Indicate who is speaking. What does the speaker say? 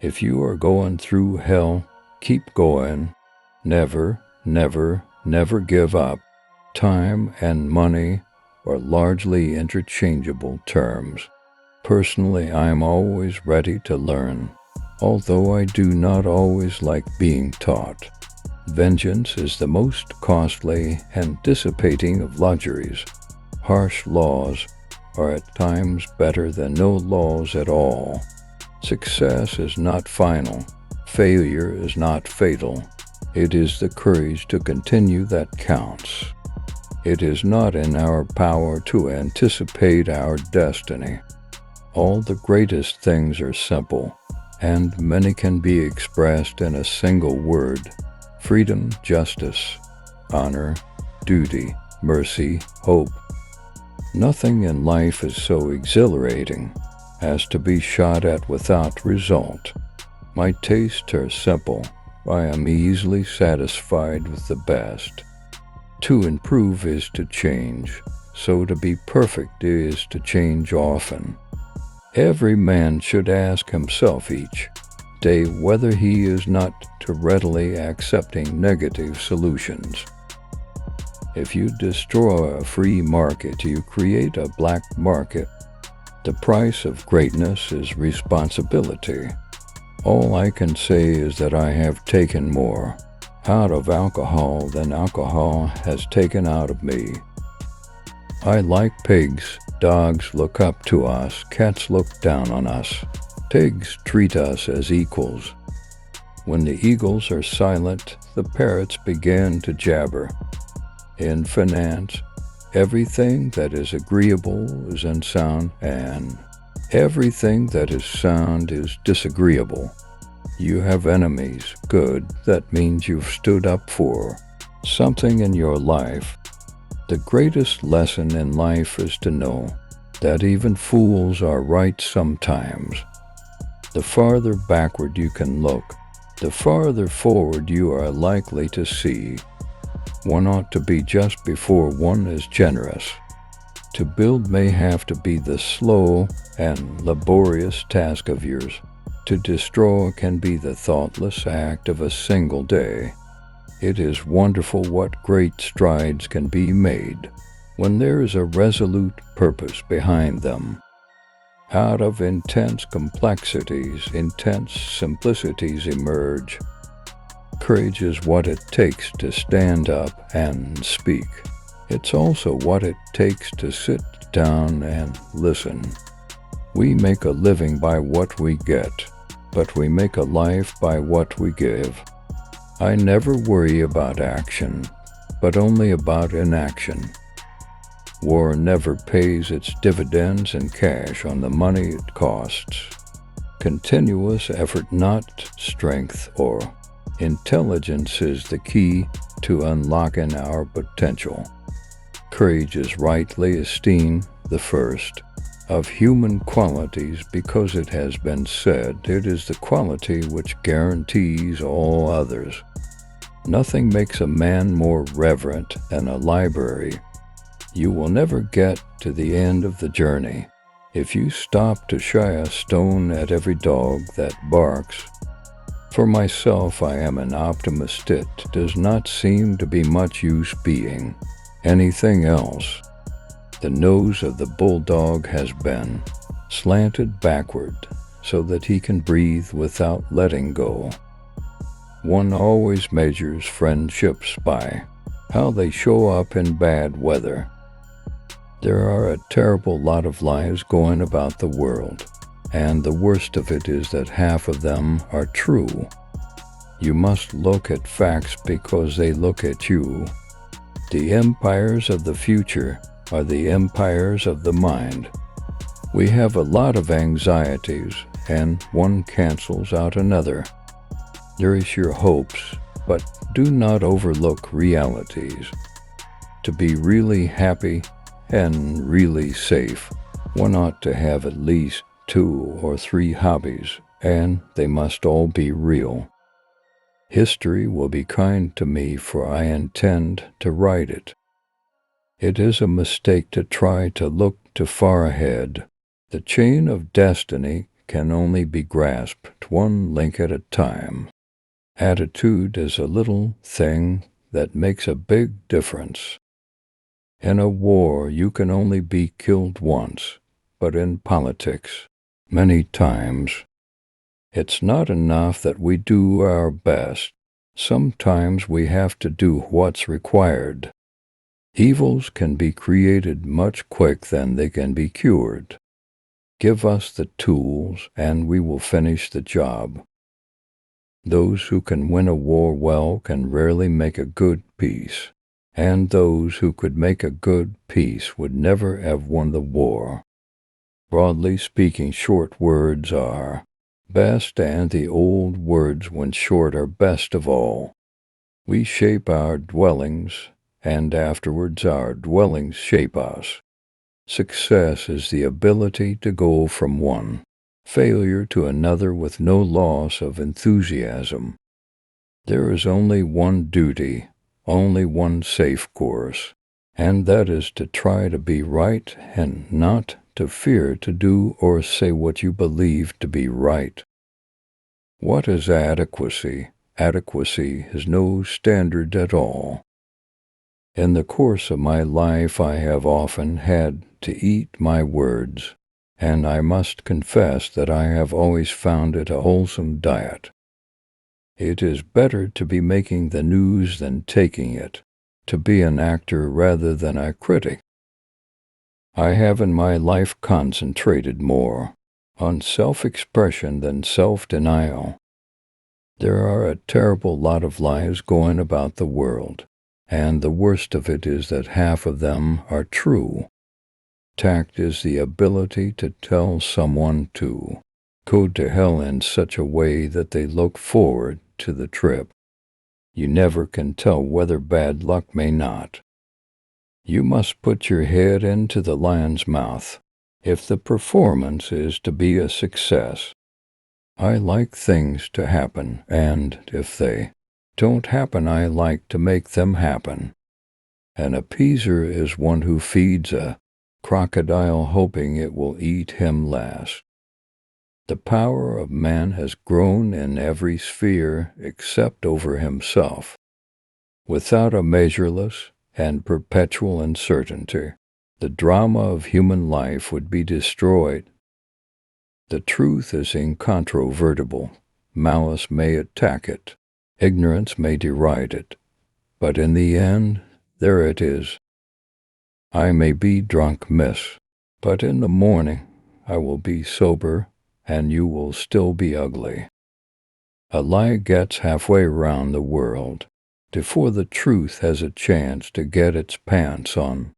Speaker 1: If you are going through hell, keep going. Never, never, never give up. Time and money are largely interchangeable terms. Personally, I am always ready to learn, although I do not always like being taught. Vengeance is the most costly and dissipating of luxuries. Harsh laws are at times better than no laws at all. Success is not final. Failure is not fatal. It is the courage to continue that counts. It is not in our power to anticipate our destiny. All the greatest things are simple, and many can be expressed in a single word: freedom, justice, honor, duty, mercy, hope. Nothing in life is so exhilarating as to be shot at without result. My tastes are simple. I am easily satisfied with the best. To improve is to change, so to be perfect is to change often. Every man should ask himself each day whether he is not too readily accepting negative solutions. If you destroy a free market, you create a black market. The price of greatness is responsibility. All I can say is that I have taken more out of alcohol than alcohol has taken out of me. I like pigs. Dogs look up to us. Cats look down on us. Pigs treat us as equals. When the eagles are silent, the parrots begin to jabber. In finance, everything that is agreeable is unsound, and everything that is sound is disagreeable. You have enemies. Good. That means you've stood up for something in your life. The greatest lesson in life is to know that even fools are right sometimes. The farther backward you can look, the farther forward you are likely to see. One ought to be just before one is generous. To build may have to be the slow and laborious task of yours. To destroy can be the thoughtless act of a single day. It is wonderful what great strides can be made when there is a resolute purpose behind them. Out of intense complexities, intense simplicities emerge. Courage is what it takes to stand up and speak. It's also what it takes to sit down and listen. We make a living by what we get, but we make a life by what we give. I never worry about action, but only about inaction. War never pays its dividends in cash on the money it costs. Continuous effort, not strength or intelligence, is the key to unlocking our potential. Courage is rightly esteemed the first of human qualities because it has been said it is the quality which guarantees all others. Nothing makes a man more reverent than a library. You will never get to the end of the journey if you stop to shy a stone at every dog that barks. For myself, I am an optimist. It does not seem to be much use being anything else. The nose of the bulldog has been slanted backward so that he can breathe without letting go. One always measures friendships by how they show up in bad weather. There are a terrible lot of lies going about the world, and the worst of it is that half of them are true. You must look at facts because they look at you. The empires of the future are the empires of the mind. We have a lot of anxieties, and one cancels out another. Nourish your hopes, but do not overlook realities. To be really happy and really safe, one ought to have at least 2 or 3 hobbies, and they must all be real. History will be kind to me, for I intend to write it. It is a mistake to try to look too far ahead. The chain of destiny can only be grasped one link at a time. Attitude is a little thing that makes a big difference. In a war, you can only be killed once, but in politics, many times. It's not enough that we do our best. Sometimes we have to do what's required. Evils can be created much quicker than they can be cured. Give us the tools, and we will finish the job. Those who can win a war well can rarely make a good peace, and those who could make a good peace would never have won the war. Broadly speaking, short words are best, and the old words when short are best of all. We shape our dwellings, and afterwards our dwellings shape us. Success is the ability to go from one failure to another with no loss of enthusiasm. There is only one duty, only one safe course, and that is to try to be right and not to fear to do or say what you believe to be right. What is adequacy? Adequacy is no standard at all. In the course of my life, I have often had to eat my words, and I must confess that I have always found it a wholesome diet. It is better to be making the news than taking it, to be an actor rather than a critic. I have in my life concentrated more on self-expression than self-denial. There are a terrible lot of lies going about the world, and the worst of it is that half of them are true. Tact is the ability to tell someone to go to hell in such a way that they look forward to the trip. You never can tell whether bad luck may not. You must put your head into the lion's mouth if the performance is to be a success. I like things to happen, and if they don't happen, I like to make them happen. An appeaser is one who feeds a crocodile hoping it will eat him last. The power of man has grown in every sphere except over himself. Without a measureless and perpetual uncertainty, the drama of human life would be destroyed. The truth is incontrovertible. Malice may attack it. Ignorance may deride it. But in the end, there it is. I may be drunk, miss, but in the morning I will be sober, and you will still be ugly. A lie gets halfway round the world before the truth has a chance to get its pants on.